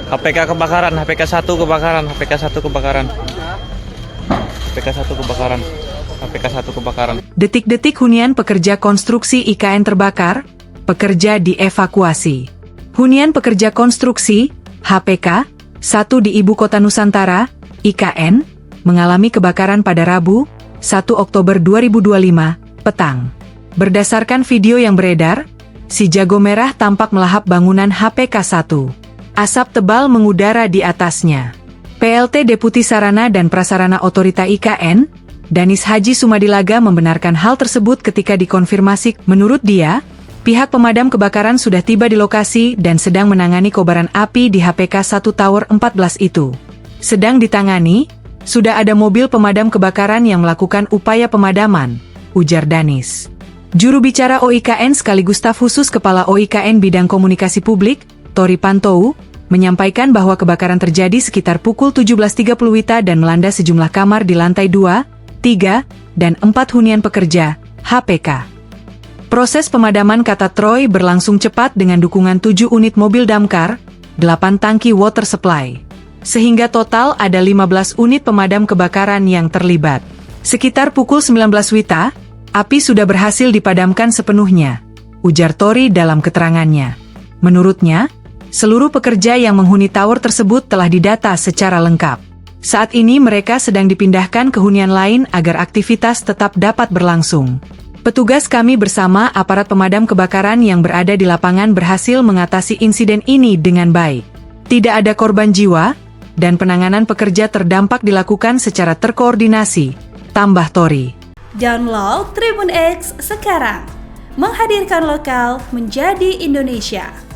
HPK kebakaran, HPK 1 kebakaran, HPK 1 kebakaran. HPK 1 kebakaran. HPK 1 kebakaran. Detik-detik hunian pekerja konstruksi IKN terbakar, pekerja dievakuasi. Hunian pekerja konstruksi, HPK, 1 di Ibu Kota Nusantara, IKN, mengalami kebakaran pada Rabu, 1 Oktober 2025, petang. Berdasarkan video yang beredar, si jago merah tampak melahap bangunan HPK 1. Asap tebal mengudara di atasnya. PLT Deputi Sarana dan Prasarana Otorita IKN, Danis Haji Sumadilaga membenarkan hal tersebut ketika dikonfirmasi. Menurut dia, pihak pemadam kebakaran sudah tiba di lokasi dan sedang menangani kobaran api di HPK 1 Tower 14 itu. Sedang ditangani, sudah ada mobil pemadam kebakaran yang melakukan upaya pemadaman, ujar Danis. Juru bicara OIKN sekaligus staf khusus Kepala OIKN Bidang Komunikasi Publik, Tori Pantou, menyampaikan bahwa kebakaran terjadi sekitar pukul 17.30 WITA dan melanda sejumlah kamar di lantai 2, 3, dan 4 hunian pekerja, HPK. Proses pemadaman, kata Troy, berlangsung cepat dengan dukungan 7 unit mobil damkar, 8 tangki water supply. Sehingga total ada 15 unit pemadam kebakaran yang terlibat. Sekitar pukul 19 WITA, api sudah berhasil dipadamkan sepenuhnya, ujar Tori dalam keterangannya. Menurutnya, seluruh pekerja yang menghuni tower tersebut telah didata secara lengkap. Saat ini mereka sedang dipindahkan ke hunian lain agar aktivitas tetap dapat berlangsung. Petugas kami bersama aparat pemadam kebakaran yang berada di lapangan berhasil mengatasi insiden ini dengan baik. Tidak ada korban jiwa, dan penanganan pekerja terdampak dilakukan secara terkoordinasi, tambah Tori. Download Tribun X sekarang, menghadirkan lokal menjadi Indonesia.